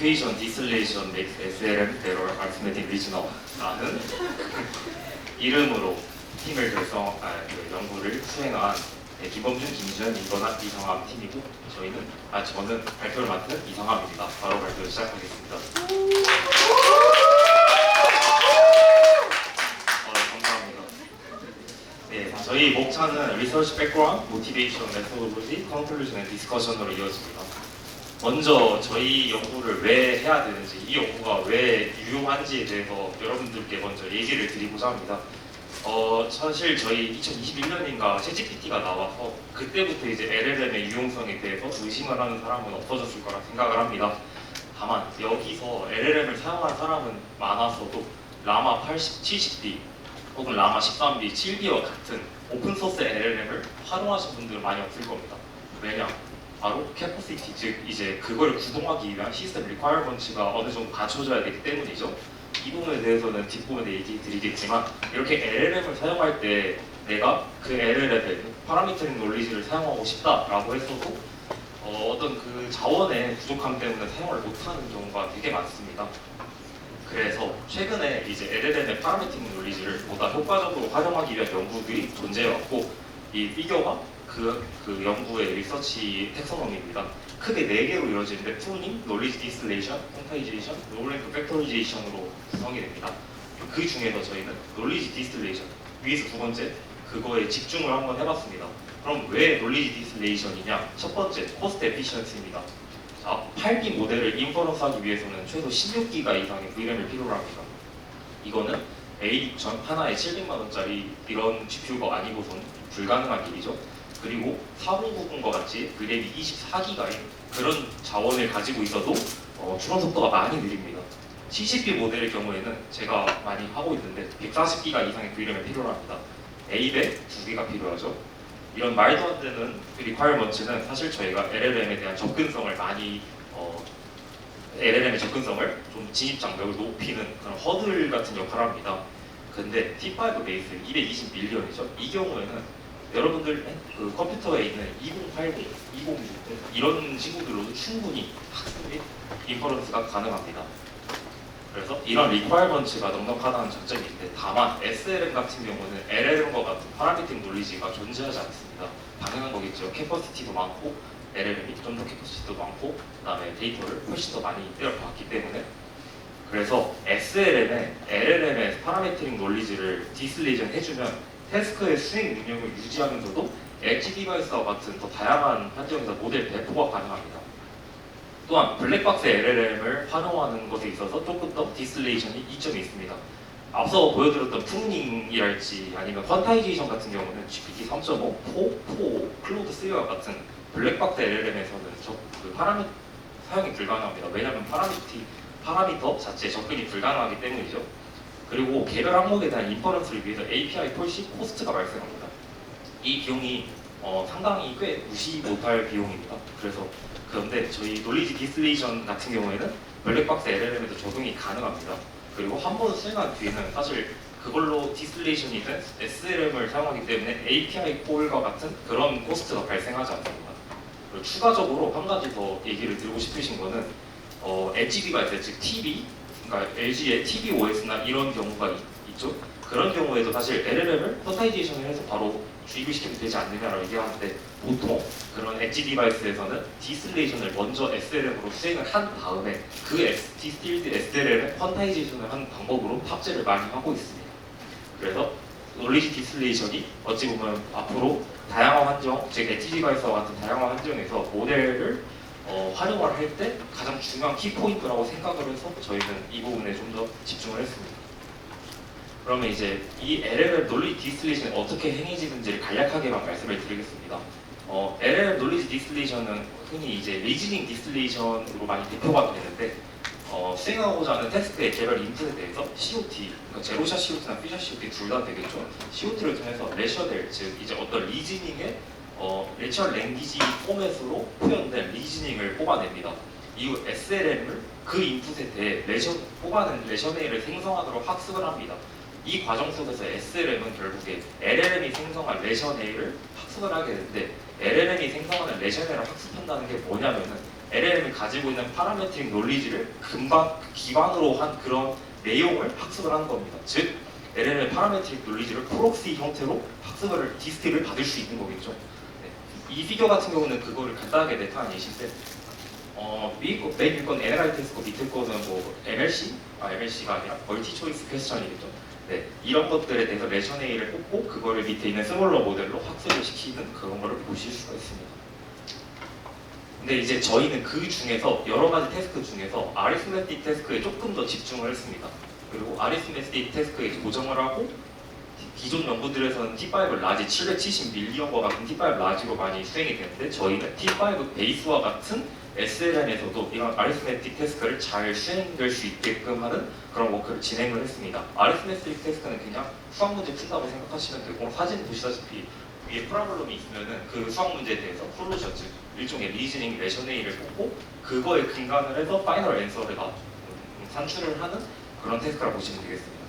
Equation Distillation Makes SLM Better Arithmetic Reasoner라는 이름으로 팀을 연구를 수행한 김범준, 김주현, 이성함 팀이고 저는 발표를 맡은 이성함입니다. 바로 발표 시작하겠습니다. 감사합니다. 네, 저희 목차는 Research Background, Motivation, Methodology, Conclusion and Discussion으로 이어집니다. 먼저 저희 연구를 왜 해야 되는지, 이 연구가 왜 유용한지에 대해서 여러분들께 먼저 얘기를 드리고자 합니다. 사실 저희 2021년인가 챗GPT가 나와서 그때부터 이제 LLM의 유용성에 대해서 의심을 하는 사람은 없어졌을 거라 생각을 합니다. 다만 여기서 LLM을 사용한 사람은 많아서도 라마 70B 혹은 라마 13B, 7B와 같은 오픈소스 LLM을 활용하신 분들은 많이 없을 겁니다. 왜냐? 바로 캐퍼시티, 즉 이제 그걸 구동하기 위한 시스템 리ኳ어먼트가 어느 정도 갖춰져야 되기 때문이죠. 이 부분에 대해서는 뒷부분에 얘기 드리겠지만, 이렇게 LLM을 사용할 때 내가 그 LLM의 파라미터링 논리지를 사용하고 싶다라고 했어도 어떤 그 자원의 부족함 때문에 사용을 못하는 경우가 되게 많습니다. 그래서 최근에 이제 LLM의 파라미터링 논리지를 보다 효과적으로 활용하기 위한 연구들이 존재해왔고, 이 피겨가 그 연구의 리서치 텍소노미입니다. 크게 4개로 이루어지는데 프루닝, 놀리지 디스틸레이션, 콘타이제이션, 롤랭크 팩토리제이션으로 구성이 됩니다. 그 중에서 저희는 놀리지 디스틸레이션, 위에서 두 번째 그거에 집중을 한번 해봤습니다. 그럼 왜 놀리지 디스틸레이션이냐? 첫 번째, 코스트 에피시언시입니다. 자, 8B 모델을 인퍼런스 하기 위해서는 최소 16기가 이상의 VRAM을 필요로 합니다. 이거는 A6000 하나에 700만 원짜리 이런 GPU가 아니고선 불가능한 일이죠. 그리고 4090과 같이 VRAM이 24기가인 그런 자원을 가지고 있어도 추론 속도가 많이 느립니다. 70B 모델의 경우에는 제가 많이 하고 있는데 140기가 이상의 VRAM이 필요합니다. A100 2개가 필요하죠. 이런 말도 안 되는 리ኳ어먼트는 사실 저희가 LLM에 대한 접근성을 LLM의 접근성을 좀 진입 장벽을 높이는 그런 허들 같은 역할을 합니다. 근데 T5 베이스 220밀리언이죠. 이 경우에는 여러분들 그 컴퓨터에 있는 2080, 2060 이런 친구들로도 충분히 학습 및 인퍼런스가 가능합니다. 그래서 이런 리ኳ어먼트가 넉넉하다는 장점이 있는데, 다만 SLM 같은 경우는 LLM과 같은 파라미팅 논리지가 존재하지 않습니다. 당연한 거겠죠. 캐퍼시티도 많고 LLM이 좀 더 캐퍼시티도 많고 그다음에 데이터를 훨씬 더 많이 때려박았기 때문에, 그래서 SLM에 LLM의 파라미터링 논리지를 디스틸레이션 해주면 태스크의 수행 능력을 유지하면서도 엣지 디바이스와 같은 더 다양한 환경에서 모델 배포가 가능합니다. 또한 블랙박스 LLM을 활용하는 것에 있어서 조금 더 디스틸레이션이 이점이 있습니다. 앞서 보여드렸던 프루닝이랄지 아니면 퀀타이제이션 같은 경우는 GPT 3.5, 4, 클로드 3와 같은 블랙박스 LLM에서는 그 파라미터 사용이 불가능합니다. 왜냐하면 파라미터 자체에 접근이 불가능하기 때문이죠. 그리고 개별 항목에 대한 인퍼런스를 위해서 API 폴시 코스트가 발생합니다. 이 비용이 상당히 꽤 무시 못할 비용입니다. 그런데 저희 놀리지 디스틸레이션 같은 경우에는 블랙박스 LLM에도 적용이 가능합니다. 그리고 한 번 수행한 뒤에는 사실 그걸로 디스틸레이션이든 SLM을 사용하기 때문에 API 콜과 같은 그런 코스트가 발생하지 않습니다. 그리고 추가적으로 한 가지 더 얘기를 드리고 싶으신 거는 엣지 디바이스, 즉 TV, 그러니까 LG의 tvOS나 이런 경우가 있죠. 그런 경우에도 사실 LLM을 쿼타이제이션을 해서 바로 주입을 시키면 되지 않느냐라고 얘기하는데, 보통 그런 엣지 디바이스에서는 디스틸레이션을 먼저 SLM으로 수행을 한 다음에 그 디스틸드 SLM에 쿼타이제이션을 하는 방법으로 탑재를 많이 하고 있습니다. 그래서 놀리지 디스틸레이션이 어찌 보면 앞으로 다양한 환경, 즉 엣지 디바이스와 같은 다양한 환경에서 모델을 활용을 할 때 가장 중요한 키포인트라고 생각을 해서 저희는 이 부분에 좀 더 집중을 했습니다. 그러면 이제 이 LLM 논리 디스틸레이션이 어떻게 행해지는지를 간략하게만 말씀을 드리겠습니다. LLM 논리지 디스틸레이션은 흔히 이제 리즈닝 디스틸레이션으로 많이 대표가 되는데, 수행하고자 하는 태스크의 개별 인풋에 대해서 COT, 그러니까 제로샷 COT나 피샷 COT 둘 다 되겠죠. COT를 통해서 레셔델, 즉 이제 어떤 리즈닝의 내추럴 랭귀지 포맷으로 표현된 리즈닝을 뽑아냅니다. 이후 SLM을 그 인풋에 대해 뽑아낸 레셔넬을 생성하도록 학습을 합니다. 이 과정 속에서 SLM은 결국에 LLM이 생성한 레셔넬을 학습을 하게 되는데, LLM이 생성하는 레셔넬을 학습한다는 게 뭐냐면은 LLM이 가지고 있는 파라메트릭 논리지를 기반으로 한 그런 내용을 학습을 하는 겁니다. 즉 LLM의 파라메트릭 논리지를 프록시 형태로 학습을 디스트를 받을 수 있는 거겠죠. 네. 이 피규어 같은 경우는 그거를 간단하게 나타낸 예시인데 맨 건 NLI 테스트 밑에 거는 뭐 MLC가 아니라 멀티 초이스 퀘스천이겠죠. 네, 이런 것들에 대해서 레션 A를 뽑고 그거를 밑에 있는 스몰러 모델로 학습을 시키는 그런 거를 보실 수가 있습니다. 근데 이제 저희는 그 중에서 여러 가지 태스크 중에서 아리스메틱 태스크에 조금 더 집중을 했습니다. 그리고 아리스메틱 태스크에 고정을 하고 기존 연구들에서는 T5 라지 770밀리언과 같은 T5 라지로 많이 수행이 되는데 저희는 T5 베이스와 같은 SLM에서도 이런 아리스메틱 태스크를 잘 수행될 수 있게끔 하는 그런 워크를 진행을 했습니다. 아리스메틱 태스크는 그냥 수학 문제 푼다고 생각하시면 되고 사진 보시다시피 위에 프라블럼이 있으면은 그 수학 문제에 대해서 클로저 즉 일종의 리즈닝 레션 A를 뽑고 그거에 근간을 해서 파이널 앤서를 산출을 하는 그런 태스크라고 보시면 되겠습니다.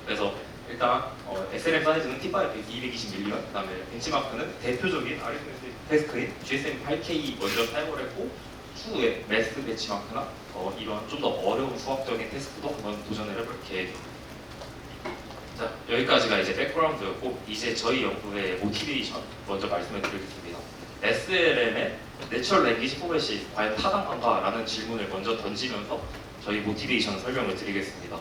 그래서 일단 SLM 사이즈는 T5 220밀리언, 그다음에 벤치마크는 대표적인 아리스메틱 태스크인 GSM8K 먼저 사용을 했고 추후에 매스 벤치마크나 이런 좀 더 어려운 수학적인 태스크도 한번 도전을 해볼 계획입니다. 자, 여기까지가 이제 백그라운드였고 이제 저희 연구의 모티베이션 먼저 말씀을 드리겠습니다. SLM의 내추럴 랭귀지 포맷이 과연 타당한가라는 질문을 먼저 던지면서 저희 모티베이션 설명을 드리겠습니다.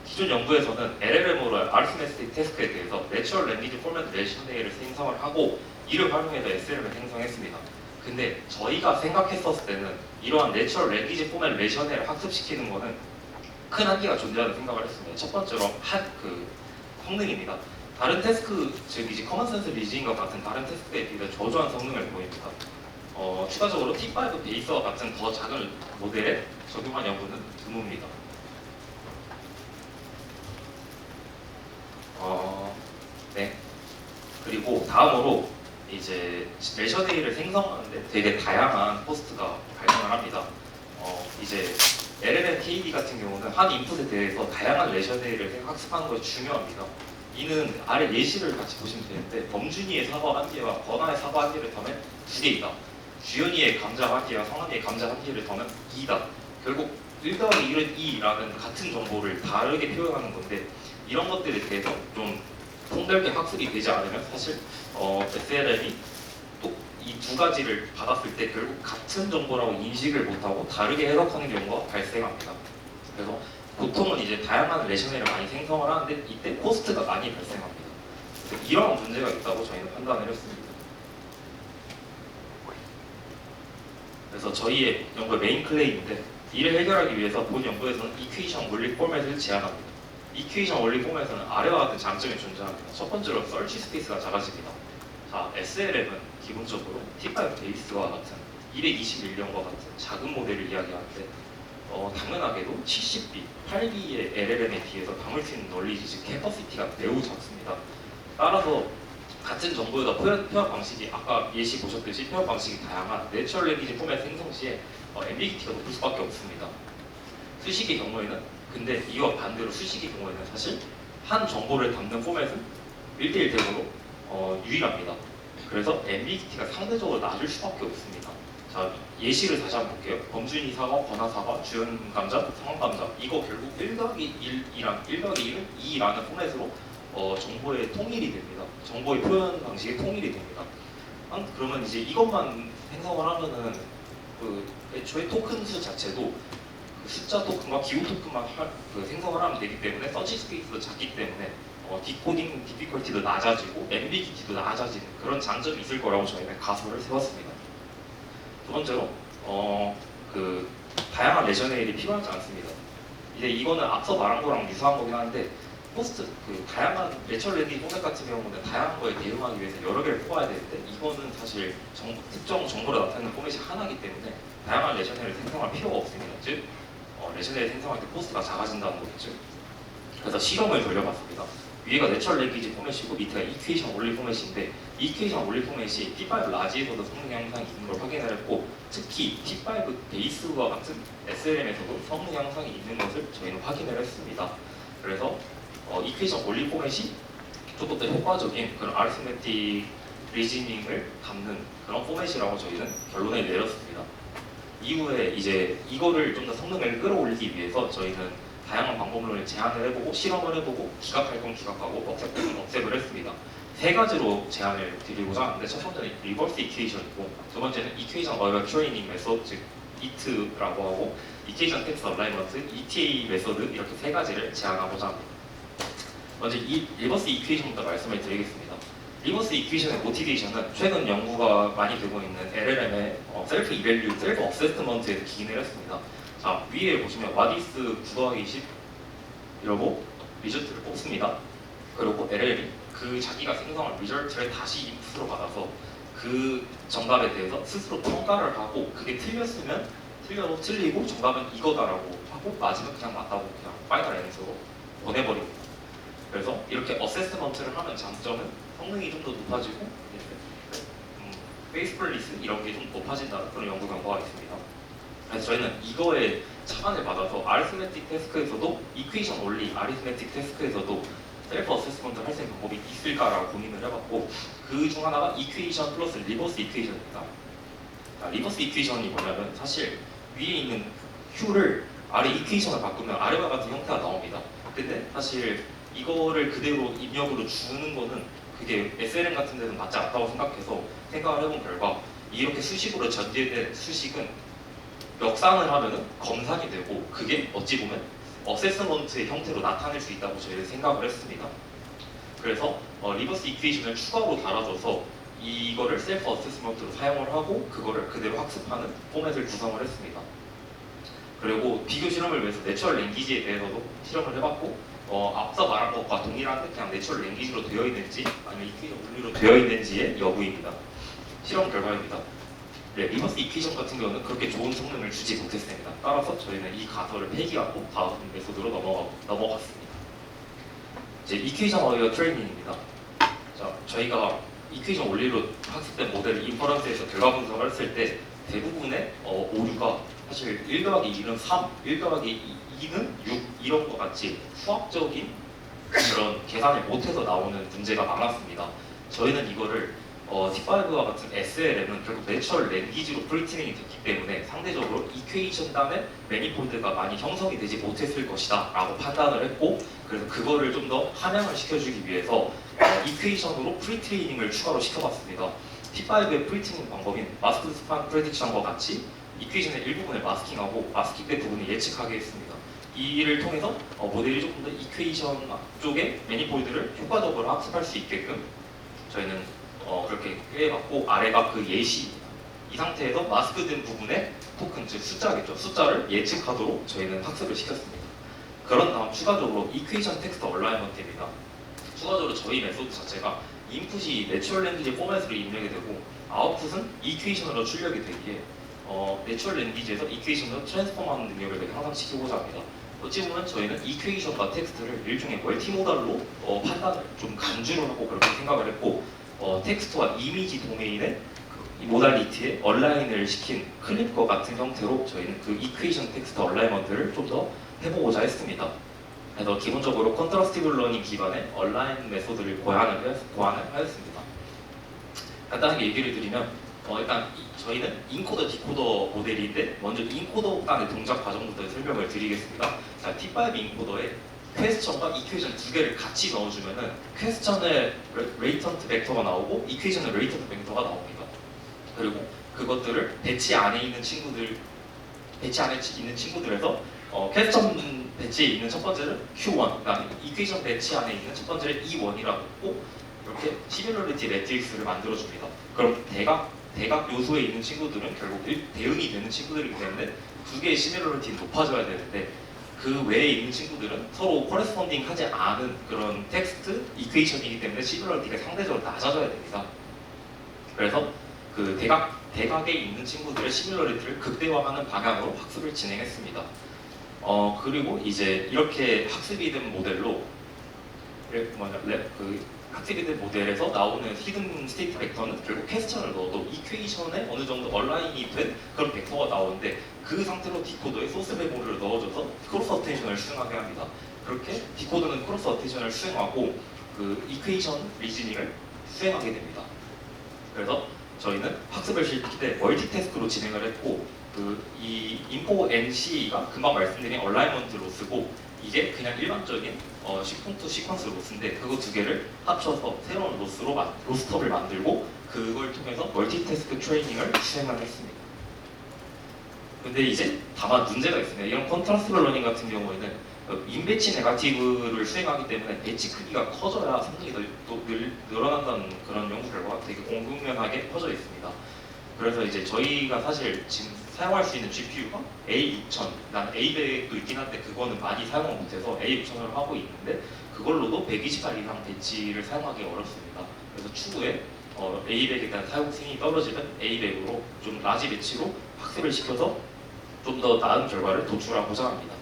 기존 연구에서는 LLM으로 아리스메틱 태스크에 대해서 내추럴 랭귀지 포맷 레션 A를 생성을 하고 이를 활용해서 SLM을 생성했습니다. 근데 저희가 생각했었을 때는 이러한 내추럴 랭귀지 포맷 레션 A를 학습시키는 거는 큰 한계가 존재하는 생각을 했습니다. 첫 번째로 성능입니다. 다른 태스크, 즉 이제 커먼센스 리즈닝과 같은 다른 태스크에 비해 저조한 성능을 보입니다. 추가적으로 T5 베이스와 같은 더 작은 모델에 적용한 연구는 드뭅니다. 네. 그리고 다음으로 이제 레션 A를 생성하는데 되게 다양한 코스트가 발생을 합니다. 이제 LLM KD 같은 경우는 한 인풋에 대해서 다양한 레션 A를 학습하는 것이 중요합니다. 이는 아래 예시를 같이 보시면 되는데 범준이의 사과 한 개와 건아의 사과 한 개를 더하면 2개이다. 주연이의 감자 한 개와 성한이의 감자 한 개를 더하면 2다. 결국 1 더하기 1은 2라는 같은 정보를 다르게 표현하는 건데 이런 것들에 대해서 좀 통달게 학습이 되지 않으면 사실 SLM이 또 이 두 가지를 받았을 때 결국 같은 정보라고 인식을 못하고 다르게 해석하는 경우가 발생합니다. 그래서 보통은 이제 다양한 레션을 많이 생성을 하는데 이때 코스트가 많이 발생합니다. 그래서 이런 문제가 있다고 저희는 판단을 했습니다. 그래서 저희의 연구의 메인 클레임인데 이를 해결하기 위해서 본 연구에서는 이퀘이션 원리 포맷을 제안합니다. 이퀘이션 원리 포맷은 아래와 같은 장점이 존재합니다. 첫 번째로 서치 스페이스가 작아집니다. 자, SLM은 기본적으로 T5 베이스와 같은 220밀리언과 같은 작은 모델을 이야기하는데 당연하게도 70B, 8B의 LLM에 비해서 담을 수 있는 논리지, 즉 캐퍼시티가 매우 작습니다. 따라서 같은 정보에다 표현 방식이 아까 예시 보셨듯이 표현 방식이 다양한 내추럴 랭귀지 포맷 생성 시에 앰비기티가 높을 수밖에 없습니다. 수식의 경우에는 근데 이와 반대로 수식의 경우에는 사실 한 정보를 담는 포맷은 1대1 대으로 유일합니다. 그래서 앰비기티가 상대적으로 낮을 수밖에 없습니다. 자, 예시를 다시 한번 볼게요. 범준이 사과, 건아 사과, 주연 감자, 성원 감자 이거 결국 1 더하기 1이랑 1 더하기 1은 2라는 포맷으로 정보의 통일이 됩니다. 정보의 표현 방식의 통일이 됩니다. 그러면 이제 이것만 생성을 하면은 애초에 토큰 수 자체도 숫자 토큰과 기호 토큰만 생성을 하면 되기 때문에 서치 스페이스도 작기 때문에 디코딩 디피컬티도 낮아지고 앰비기티도 낮아지는 그런 장점이 있을 거라고 저희는 가설을 세웠습니다. 두 번째로 다양한 레션 A이 필요하지 않습니다. 이제 이거는 앞서 말한 거랑 유사한 거긴 한데 다양한 내추럴 랭귀지 포맷 같은 경우는 다양한 거에 대응하기 위해서 여러 개를 뽑아야 되는데 이거는 사실 특정 정보를 나타내는 포맷이 하나이기 때문에 다양한 레션 A를 생성할 필요가 없습니다. 즉 레션 A를 생성할 때 코스트가 작아진다는 거겠죠. 그래서 실험을 돌려봤습니다. 위에가 내추럴 랭귀지 포맷이고 밑에가 이퀘이션 원리 포맷인데 이퀘이션 원리 포맷이 T5 라지에서도 성능 향상이 있는 걸 확인을 했고 특히 T5 베이스와 같은 SLM에서도 성능 향상이 있는 것을 저희는 확인을 했습니다. 그래서 이퀘이션 원리 포맷이 조금 더 효과적인 그런 아리스메틱 리즈닝을 담는 그런 포맷이라고 저희는 결론을 내렸습니다. 이후에 이제 이거를 좀 더 성능을 끌어올리기 위해서 저희는 다양한 방법론을 제안을 해보고 실험을 해보고 기각할 건 기각하고 억셉할 건 억셉을 했습니다. 세 가지로 제안을 드리고자 하는데 첫 번째는 리버스 이퀘이션이고 두 번째는 이퀘이션 어웨어 트레이닝 메소드 즉 이트라고 하고 이퀘이션 텍스트 얼라이먼트 ETA 메소드 이렇게 세 가지를 제안하고자 합니다. 먼저 이 리버스 이퀘이션부터 말씀을 드리겠습니다. 리버스 이퀘이션의 모티베이션은 최근 연구가 많이 되고 있는 LLM의 셀프 이밸류, 셀프 어세스먼트에서 기인을 했습니다. 자, 위에 보시면 what is 9 더하기 20 이러고 리저트를 뽑습니다. 그리고 LLM이 그 자기가 생성한 리저트를 다시 인풋으로 받아서 그 정답에 대해서 스스로 평가를 하고 그게 틀렸으면 틀려도 틀리고 정답은 이거다라고 하고 맞으면 그냥 맞다고 그냥 파이널 앤서로 보내버립니다. 그래서 이렇게 어세스먼트를 하는 장점은 성능이 좀 더 높아지고 페이스플리스 이런 게 좀 높아진다는 그런 연구 결과가 있습니다. 그래서 저희는 이거에 차반을 받아서 아리스메틱 태스크에서도 이퀘이션 원리 아리스메틱 태스크에서도 셀프 어세스먼트를 할 수 있는 방법이 있을까라고 고민을 해봤고 그 중 하나가 이퀘이션 플러스 리버스 이퀘이션입니다. 리버스 이퀘이션이 뭐냐면 사실 위에 있는 Q를 아래 이퀘이션을 바꾸면 아래와 같은 형태가 나옵니다. 근데 사실 이거를 그대로 입력으로 주는 거는 그게 SLM 같은 데는 맞지 않다고 생각을 해본 결과 이렇게 수식으로 전제된 수식은 역산을 하면은 검산이 되고 그게 어찌 보면 어세스먼트의 형태로 나타낼 수 있다고 저희는 생각을 했습니다. 그래서 리버스 이퀘이션을 추가로 달아줘서 이거를 셀프 어세스먼트로 사용을 하고 그거를 그대로 학습하는 포맷을 구성을 했습니다. 그리고 비교 실험을 위해서 내추럴 랭귀지에 대해서도 실험을 해봤고 앞서 말한 것과 동일한데 그냥 내추럴 랭귀지로 되어 있는지 아니면 이퀘이션 원리로 되어 있는지의 여부입니다. 실험 결과입니다. 네, 리버스 이퀘이션 같은 경우는 그렇게 좋은 성능을 주지 못했습니다. 따라서 저희는 이 가설을 폐기하고 다음 메소드로 넘어갔습니다. 이제 이퀘이션 어웨어 트레이닝입니다. 자, 저희가 이퀘이션 원리로 학습된 모델을 인퍼런스에서 결과 분석을 했을 때 대부분의 오류가 사실 1 더하기 1은 3, 1 더하기 2는 6 이런 것 같이 수학적인 그런 계산을 못해서 나오는 문제가 많았습니다. 저희는 이거를 T5와 같은 SLM은 결국 내추럴 랭귀지로 프리트레이닝이 됐기 때문에 상대적으로 이퀘이션 단의 매니폴드가 많이 형성이 되지 못했을 것이다 라고 판단을 했고 그래서 그거를 좀 더 함양을 시켜주기 위해서 이퀘이션으로 프리트레이닝을 추가로 시켜봤습니다. T5의 프리트레이닝 방법인 마스크 스판 프레딕션과 같이 이퀘이션의 일부분을 마스킹하고 마스킹된 부분을 예측하게 했습니다. 이를 통해서 모델이 조금 더 이퀘이션 쪽의 매니폴드를 효과적으로 학습할 수 있게끔 저희는 그렇게 꾀해봤고 아래가 그 예시입니다. 이 상태에서 마스크된 부분의 토큰, 즉 숫자겠죠. 숫자를 예측하도록 저희는 학습을 시켰습니다. 그런 다음 추가적으로 이퀘이션 텍스트 얼라이먼트입니다. 추가적으로 저희 메소드 자체가 인풋이 내추럴 랭귀지 포맷으로 입력이 되고 아웃풋은 이퀘이션으로 출력이 되기에 내추럴 랭귀지에서 이퀘이션으로 트랜스폼하는 능력을 향상시키고자 합니다. 어찌 보면 저희는 이퀘이션과 텍스트를 일종의 멀티모달로 판단을 좀 간주를 하고 그렇게 생각을 했고 텍스트와 이미지 도메인의 이 모달리티에 얼라인을 시킨 클립과 같은 형태로 저희는 그 이퀘이션 텍스트 얼라이먼트를 좀 더 해보고자 했습니다. 그래서 기본적으로 컨트라스티브 러닝 기반의 얼라인 메소드를 고안을 하였습니다. 간단하게 얘기를 드리면 일단 저희는 인코더 디코더 모델인데 먼저 인코더 간의 동작 과정부터 설명을 드리겠습니다. 자, T5 인코더에 퀘스천과 이퀘이션 두 개를 같이 넣어주면은 퀘스천의 레이턴트 벡터가 나오고 이퀘이션의 레이턴트 벡터가 나옵니다. 그리고 그것들을 배치 안에 있는 친구들에서 퀘스천 배치에 있는 첫 번째를 Q1, 그다음에 이퀘이션 배치 안에 있는 첫 번째를 E1이라고 했고 이렇게 시뮬러리티 매트릭스를 만들어줍니다. 그럼 대각 요소에 있는 친구들은 결국 대응이 되는 친구들이기 때문에 두 개의 시뮬러리티는 높아져야 되는데 그 외에 있는 친구들은 서로 코레스폰딩 하지 않은 그런 텍스트 이퀘이션이기 때문에 시뮬러리티가 상대적으로 낮아져야 됩니다. 그래서 그 대각에 있는 친구들의 시뮬러리티를 극대화하는 방향으로 학습을 진행했습니다. 그리고 이제 이렇게 학습이 된 모델로 학습이 된 모델에서 나오는 히든 스테이트 벡터는 결국 퀘스천을 넣어도 이퀘이션에 어느 정도 얼라인이 된 그런 벡터가 나오는데 그 상태로 디코더에 소스 메모리를 넣어줘서 크로스 어텐션을 수행하게 합니다. 그렇게 디코더는 크로스 어텐션을 수행하고 그 이퀘이션 리즈닝을 수행하게 됩니다. 그래서 저희는 학습을 실기 때 멀티태스크로 진행을 했고 이 인포 NC가 금방 말씀드린 얼라이먼트로 쓰고 이게 그냥 일반적인 시퀀투 시퀀스 로스인데 그거 두 개를 합쳐서 새로운 로스톱을 만들고 그걸 통해서 멀티태스크 트레이닝을 수행을 했습니다. 근데 이제 다만 문제가 있습니다. 이런 컨트라스트 러닝 같은 경우에는 인배치 네가티브를 수행하기 때문에 배치 크기가 커져야 성능이 늘어난다는 그런 연구 결과가 되게 공공연하게 퍼져 있습니다. 그래서 이제 저희가 사실 지금 사용할 수 있는 GPU가 A6000, 난 A100도 있긴 한데 그거는 많이 사용을 못해서 A6000으로 하고 있는데 그걸로도 128 이상 배치를 사용하기 어렵습니다. 그래서 추후에 A100에 대한 사용성이 떨어지면 A100으로 좀 라지 배치로 학습을 시켜서 좀 더 나은 결과를 도출하고자 합니다.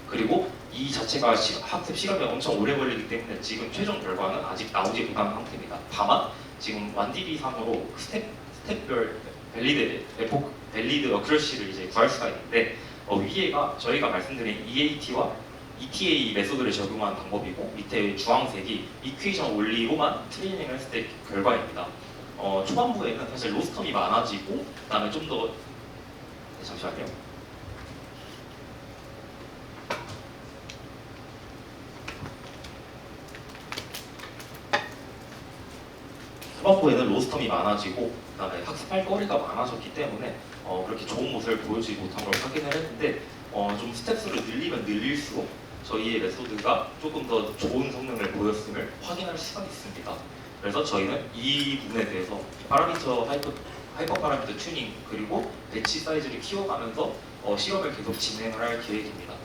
그리고 이 자체가 학습 시간이 엄청 오래 걸리기 때문에 지금 최종 결과는 아직 나오지 못한 상태입니다. 다만 지금 1DB 상으로 스텝별 밸리드 어큐러시를 이제 구할 수가 있는데 위에가 저희가 말씀드린 EAT와 ETA 메소드를 적용한 방법이고 밑에 주황색이 이퀘이션 올리고만 트레이닝을 했을 때 결과입니다. 초반부에는 사실 로스텀이 많아지고 그다음에 좀 더 잠시만요. 초반부에는 로스텀이 많아지고 그다음에 학습할 거리가 많아졌기 때문에 그렇게 좋은 모습을 보여주지 못한 걸 확인을 했는데 좀 스텝수를 늘리면 늘릴수록 저희의 메소드가 조금 더 좋은 성능을 보였음을 확인할 수가 있습니다. 그래서 저희는 이 부분에 대해서 파라미터 하이퍼 파라미터 튜닝 그리고 배치 사이즈를 키워가면서 실험을 계속 진행을 할 계획입니다.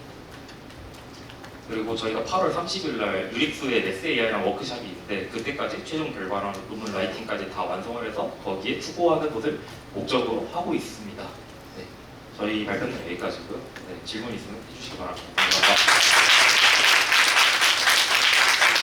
그리고 저희가 8월 30일 날 유릭스의 SAI랑 워크샵이 있는데 그때까지 최종 결과랑 논문 라이팅까지 다 완성을 해서 거기에 투고하는 것을 목적으로 하고 있습니다. 네, 저희 발표는 여기까지고요. 네, 질문 있으면 해주시기 바랍니다. 감사합니다.